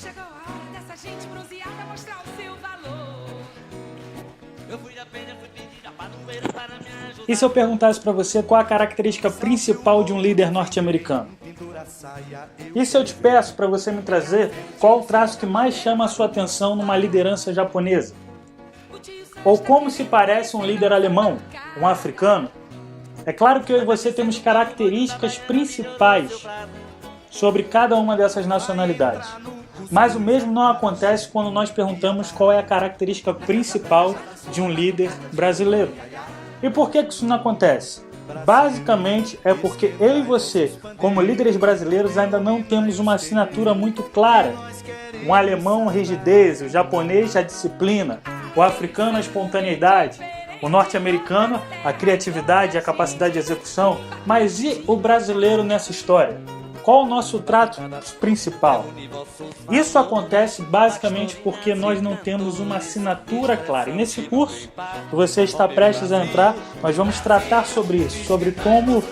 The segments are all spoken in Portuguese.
Chegou a hora dessa gente bronzeada mostrar o seu valor. Eu fui da penha, fui pedir a padroeira para me ajudar. E se eu perguntasse para você qual a característica principal de um líder norte-americano? E se eu te peço para você me trazer qual o traço que mais chama a sua atenção numa liderança japonesa? Ou como se parece um líder alemão, um africano? É claro que eu e você temos características principais sobre cada uma dessas nacionalidades. Mas o mesmo não acontece quando nós perguntamos qual é a característica principal de um líder brasileiro. E por que isso não acontece? Basicamente é porque eu e você, como líderes brasileiros, ainda não temos uma assinatura muito clara. Um alemão, rigidez, o japonês, a disciplina, o africano, a espontaneidade, o norte-americano, a criatividade e a capacidade de execução. Mas e o brasileiro nessa história? Qual o nosso trato principal? Isso acontece basicamente porque nós não temos uma assinatura clara. E nesse curso que você está prestes a entrar, nós vamos tratar sobre isso, sobre como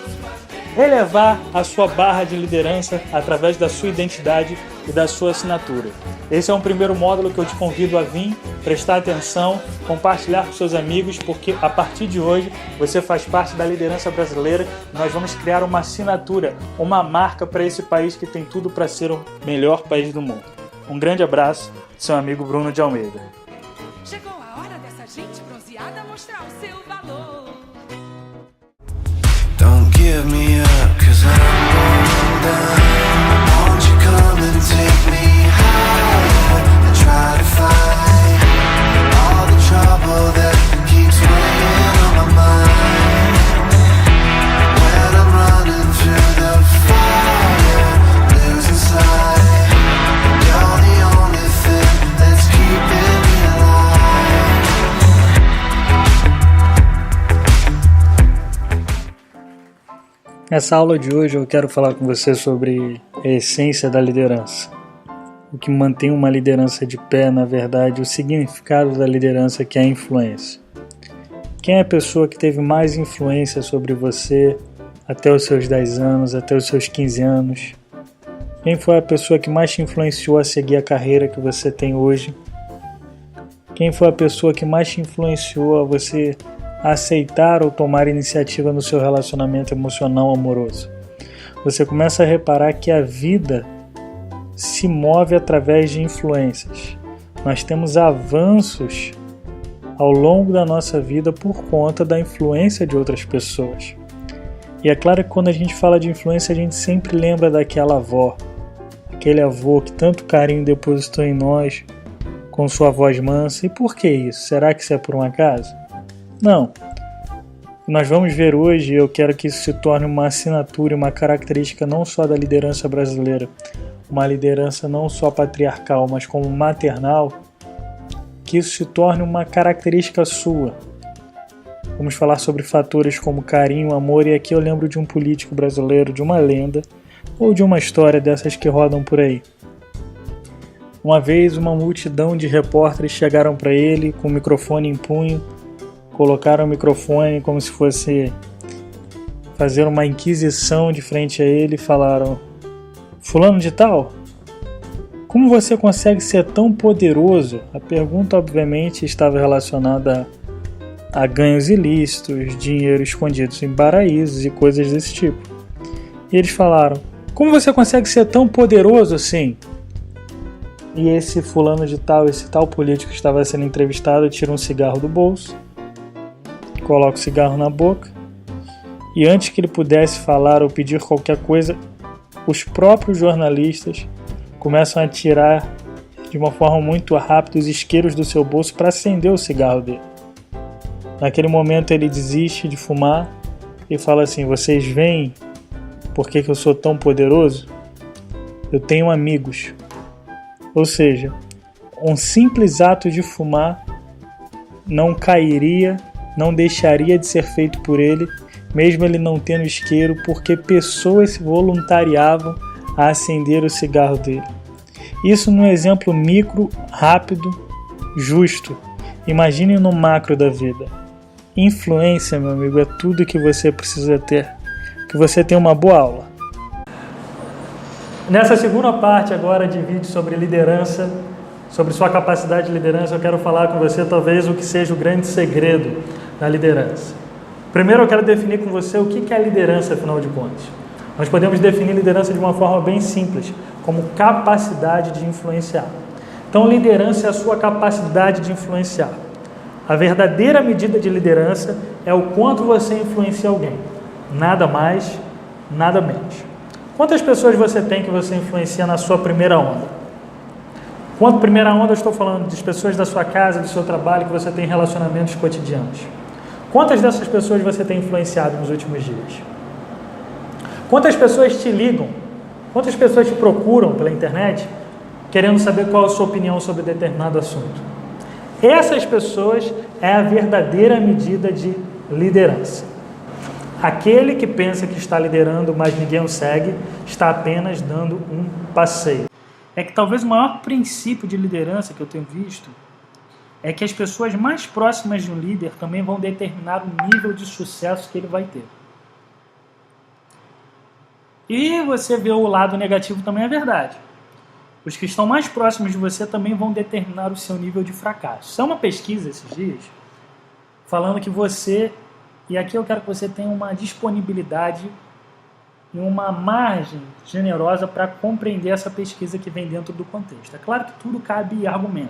elevar a sua barra de liderança através da sua identidade e da sua assinatura. Esse é um primeiro módulo que eu te convido a vir, prestar atenção, compartilhar com seus amigos, porque a partir de hoje você faz parte da liderança brasileira. Nós vamos criar uma assinatura, uma marca para esse país que tem tudo para ser o melhor país do mundo. Um grande abraço, seu amigo Bruno de Almeida. Chegou a hora dessa gente bronzeada mostrar o seu valor. Don't give me up, 'cause I'm going down. Won't you come and take me higher and try to fight all the trouble that keeps weighing on my mind? When I'm running through the fire, losing sight, you're the only thing that's keeping me alive. Nessa aula de hoje eu quero falar com você sobre a essência da liderança. O que mantém uma liderança de pé, na verdade, o significado da liderança, que é a influência. Quem é a pessoa que teve mais influência sobre você até os seus 10 anos, até os seus 15 anos? Quem foi a pessoa que mais te influenciou a seguir a carreira que você tem hoje? Quem foi a pessoa que mais te influenciou a você aceitar ou tomar iniciativa no seu relacionamento emocional amoroso? Você começa a reparar que a vida se move através de influências. Nós temos avanços ao longo da nossa vida por conta da influência de outras pessoas. E é claro que quando a gente fala de influência, a gente sempre lembra daquela avó, aquele avô que tanto carinho depositou em nós, com sua voz mansa. E por que isso? Será que isso é por um acaso? Não. Nós vamos ver hoje, e eu quero que isso se torne uma assinatura, uma característica não só da liderança brasileira, uma liderança não só patriarcal, mas como maternal, que isso se torne uma característica sua. Vamos falar sobre fatores como carinho, amor, e aqui eu lembro de um político brasileiro, de uma lenda, ou de uma história dessas que rodam por aí. Uma vez uma multidão de repórteres chegaram para ele com o microfone em punho, colocaram o microfone como se fosse fazer uma inquisição de frente a ele e falaram: fulano de tal, como você consegue ser tão poderoso? A pergunta obviamente estava relacionada a ganhos ilícitos, dinheiro escondidos em paraísos e coisas desse tipo. E eles falaram: como você consegue ser tão poderoso assim? E esse fulano de tal, esse tal político que estava sendo entrevistado, tira um cigarro do bolso, coloca o cigarro na boca, e antes que ele pudesse falar ou pedir qualquer coisa, os próprios jornalistas começam a tirar de uma forma muito rápida os isqueiros do seu bolso para acender o cigarro dele. Naquele momento ele desiste de fumar e fala assim: vocês veem por que eu sou tão poderoso? Eu tenho amigos. Ou seja, um simples ato de fumar não cairia, não deixaria de ser feito por ele, mesmo ele não tendo isqueiro, porque pessoas se voluntariavam a acender o cigarro dele. Isso num exemplo micro, rápido, justo. Imagine no macro da vida. Influência, meu amigo, é tudo que você precisa ter. Que você tenha uma boa aula. Nessa segunda parte agora de vídeo sobre liderança, sobre sua capacidade de liderança, eu quero falar com você talvez o que seja o grande segredo da liderança. Primeiro eu quero definir com você o que é liderança, afinal de contas. Nós podemos definir liderança de uma forma bem simples, como capacidade de influenciar. Então, liderança é a sua capacidade de influenciar. A verdadeira medida de liderança é o quanto você influencia alguém. Nada mais, nada menos. Quantas pessoas você tem que você influencia na sua primeira onda? Quanto primeira onda eu estou falando das pessoas da sua casa, do seu trabalho, que você tem relacionamentos cotidianos. Quantas dessas pessoas você tem influenciado nos últimos dias? Quantas pessoas te ligam? Quantas pessoas te procuram pela internet querendo saber qual é a sua opinião sobre determinado assunto? Essas pessoas é a verdadeira medida de liderança. Aquele que pensa que está liderando, mas ninguém o segue, está apenas dando um passeio. É que talvez o maior princípio de liderança que eu tenho visto é que as pessoas mais próximas de um líder também vão determinar o nível de sucesso que ele vai ter. E você vê o lado negativo também é verdade. Os que estão mais próximos de você também vão determinar o seu nível de fracasso. Isso é uma pesquisa esses dias, falando que você, e aqui eu quero que você tenha uma disponibilidade e uma margem generosa para compreender essa pesquisa que vem dentro do contexto. É claro que tudo cabe argumento,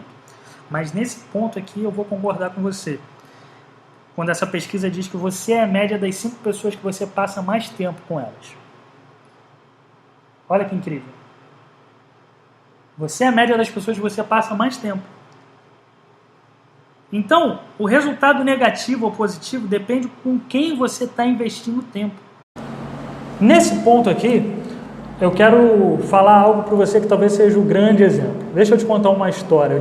mas nesse ponto aqui eu vou concordar com você. Quando essa pesquisa diz que você é a média das 5 pessoas que você passa mais tempo com elas. Olha que incrível. Você é a média das pessoas que você passa mais tempo. Então, o resultado negativo ou positivo depende com quem você está investindo tempo. Nesse ponto aqui, eu quero falar algo para você que talvez seja o grande exemplo. Deixa eu te contar uma história.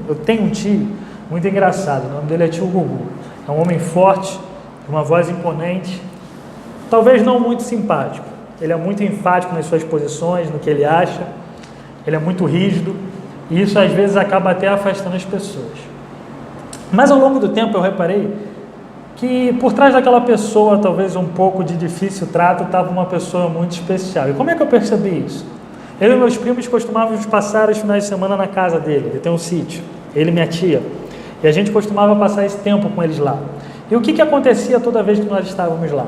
Eu tenho um tio muito engraçado, o nome dele é tio Gugu. É um homem forte, uma voz imponente, talvez não muito simpático. Ele é muito enfático nas suas posições, no que ele acha. Ele é muito rígido e isso às vezes acaba até afastando as pessoas. Mas ao longo do tempo eu reparei que por trás daquela pessoa, talvez um pouco de difícil trato, estava uma pessoa muito especial. E como é que eu percebi isso? Eu e meus primos costumávamos passar os finais de semana na casa dele. Ele tem um sítio, ele e minha tia. E a gente costumava passar esse tempo com eles lá. E o que acontecia toda vez que nós estávamos lá?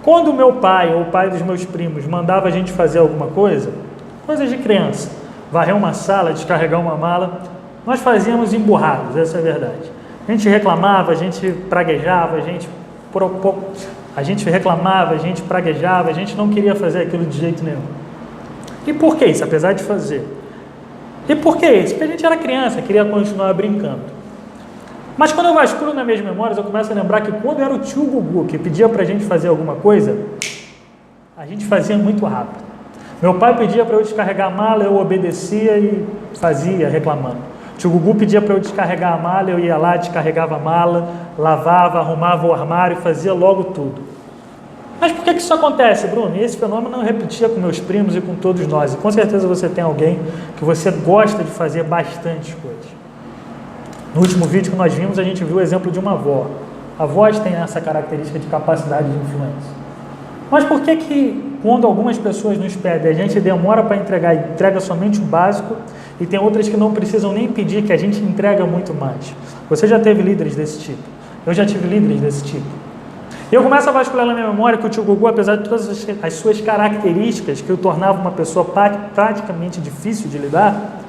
Quando o meu pai ou o pai dos meus primos mandava a gente fazer alguma coisa, coisas de criança, varrer uma sala, descarregar uma mala, nós fazíamos emburrados, essa é a verdade. A gente reclamava, a gente praguejava, a gente reclamava, a gente praguejava, a gente não queria fazer aquilo de jeito nenhum. E por que isso, apesar de fazer? E por que isso? Porque a gente era criança, queria continuar brincando. Mas quando eu vasculho nas minhas memórias, eu começo a lembrar que quando era o tio Gugu que pedia pra gente fazer alguma coisa, a gente fazia muito rápido. Meu pai pedia para eu descarregar a mala, eu obedecia e fazia, reclamando. O tio Gugu pedia para eu descarregar a mala, eu ia lá, descarregava a mala, lavava, arrumava o armário e fazia logo tudo. Mas por que isso acontece, Bruno? E esse fenômeno eu repetia com meus primos e com todos nós. E com certeza você tem alguém que você gosta de fazer bastante coisas. No último vídeo que nós vimos, a gente viu o exemplo de uma avó. Avós têm essa característica de capacidade de influência. Mas por que quando algumas pessoas nos pedem, a gente demora para entregar e entrega somente o básico, e tem outras que não precisam nem pedir, que a gente entrega muito mais? Você já teve líderes desse tipo? Eu já tive líderes desse tipo. E eu começo a vasculhar na minha memória que o tio Gugu, apesar de todas as suas características que o tornavam uma pessoa praticamente difícil de lidar,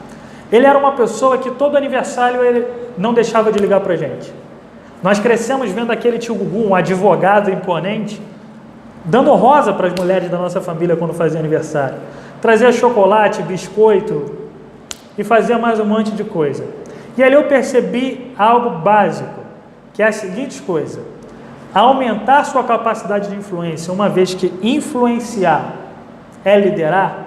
ele era uma pessoa que todo aniversário ele não deixava de ligar para a gente. Nós crescemos vendo aquele tio Gugu, um advogado imponente, dando rosa para as mulheres da nossa família quando fazia aniversário. Trazia chocolate, biscoito e fazia mais um monte de coisa. E ali eu percebi algo básico, que é a seguinte coisa: aumentar sua capacidade de influência, uma vez que influenciar é liderar,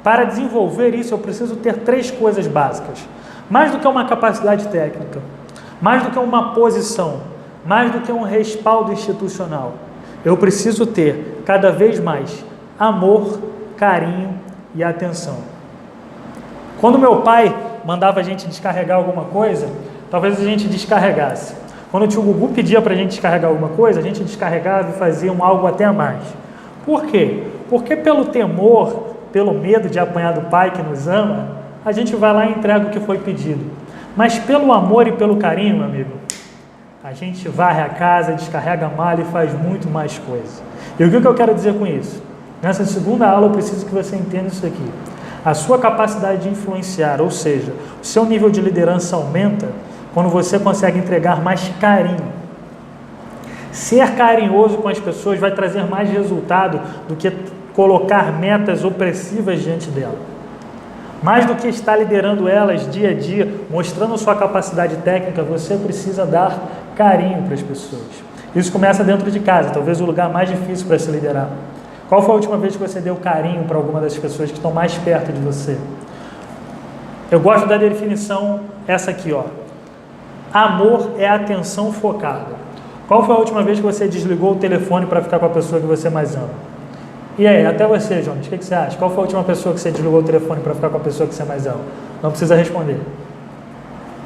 para desenvolver isso eu preciso ter 3 coisas básicas. Mais do que uma capacidade técnica, mais do que uma posição, mais do que um respaldo institucional. Eu preciso ter cada vez mais amor, carinho e atenção. Quando meu pai mandava a gente descarregar alguma coisa, talvez a gente descarregasse. Quando o tio Gugu pedia para a gente descarregar alguma coisa, a gente descarregava e fazia algo até a mais. Por quê? Porque pelo temor, pelo medo de apanhar do pai que nos ama, a gente vai lá e entrega o que foi pedido. Mas pelo amor e pelo carinho, meu amigo, a gente varre a casa, descarrega a malha e faz muito mais coisa. E o que eu quero dizer com isso? Nessa segunda aula eu preciso que você entenda isso aqui. A sua capacidade de influenciar, ou seja, o seu nível de liderança aumenta quando você consegue entregar mais carinho. Ser carinhoso com as pessoas vai trazer mais resultado do que colocar metas opressivas diante dela. Mais do que estar liderando elas dia a dia, mostrando sua capacidade técnica, você precisa dar carinho para as pessoas. Isso começa dentro de casa, talvez o lugar mais difícil para se liderar. Qual foi a última vez que você deu carinho para alguma das pessoas que estão mais perto de você? Eu gosto da definição, essa aqui, ó. Amor é atenção focada. Qual foi a última vez que você desligou o telefone para ficar com a pessoa que você mais ama? E aí, até você, Jonas, o que você acha? Qual foi a última pessoa que você desligou o telefone para ficar com a pessoa que você mais ama? Não precisa responder.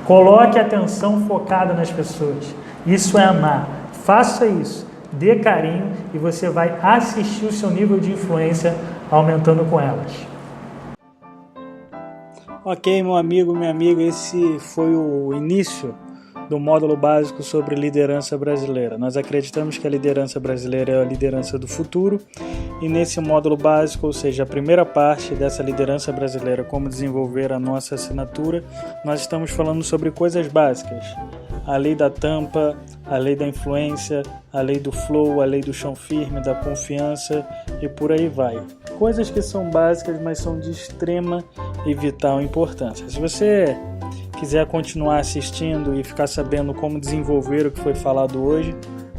Coloque atenção focada nas pessoas. Isso é amar. Faça isso. Dê carinho e você vai assistir o seu nível de influência aumentando com elas. Ok, meu amigo, minha amiga, esse foi o início do módulo básico sobre liderança brasileira. Nós acreditamos que a liderança brasileira é a liderança do futuro e nesse módulo básico, ou seja, a primeira parte dessa liderança brasileira, como desenvolver a nossa assinatura, nós estamos falando sobre coisas básicas. A lei da tampa, a lei da influência, a lei do flow, a lei do chão firme, da confiança e por aí vai. Coisas que são básicas, mas são de extrema e vital importância. Se você quiser continuar assistindo e ficar sabendo como desenvolver o que foi falado hoje,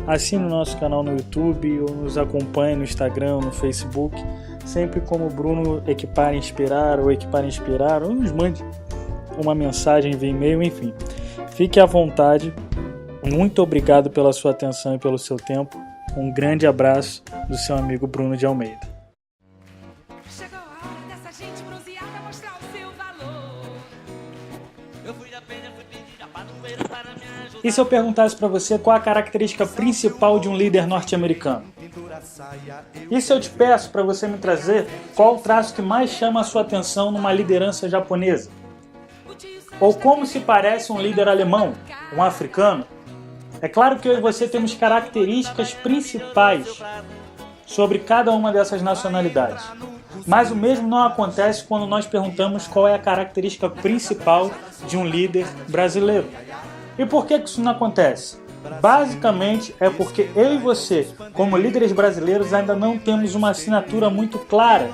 assine o nosso canal no YouTube ou nos acompanhe no Instagram, no Facebook, sempre como Bruno Equipar e Inspirar ou nos mande uma mensagem via e-mail, enfim. Fique à vontade. Muito obrigado pela sua atenção e pelo seu tempo. Um grande abraço do seu amigo Bruno de Almeida. Chegou a hora dessa gente bronzeada mostrar o seu valor. Eu fui da penha, fui pedir a padroeira para me ajudar. E se eu perguntasse para você qual a característica principal de um líder norte-americano? E se eu te peço para você me trazer qual o traço que mais chama a sua atenção numa liderança japonesa? Ou como se parece um líder alemão, um africano? É claro que eu e você temos características principais sobre cada uma dessas nacionalidades. Mas o mesmo não acontece quando nós perguntamos qual é a característica principal de um líder brasileiro. E por que isso não acontece? Basicamente é porque eu e você, como líderes brasileiros, ainda não temos uma assinatura muito clara.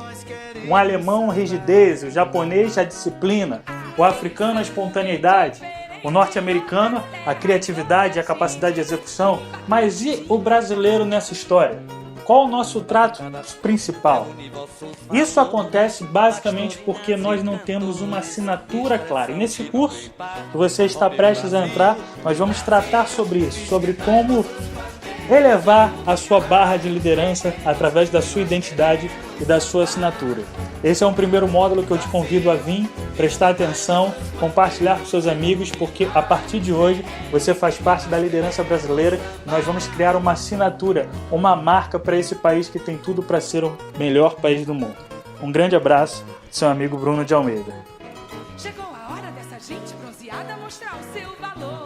Um alemão, rigidez, o japonês, a disciplina, o africano, a espontaneidade, o norte-americano, a criatividade e a capacidade de execução. Mas e o brasileiro nessa história? Qual o nosso trato principal? Isso acontece basicamente porque nós não temos uma assinatura clara. E nesse curso que você está prestes a entrar, nós vamos tratar sobre isso, sobre como elevar a sua barra de liderança através da sua identidade e da sua assinatura. Esse é um primeiro módulo que eu te convido a vir, prestar atenção, compartilhar com seus amigos, porque a partir de hoje você faz parte da liderança brasileira. Nós vamos criar uma assinatura, uma marca para esse país que tem tudo para ser o melhor país do mundo. Um grande abraço, seu amigo Bruno de Almeida. Chegou a hora dessa gente bronzeada mostrar o seu valor.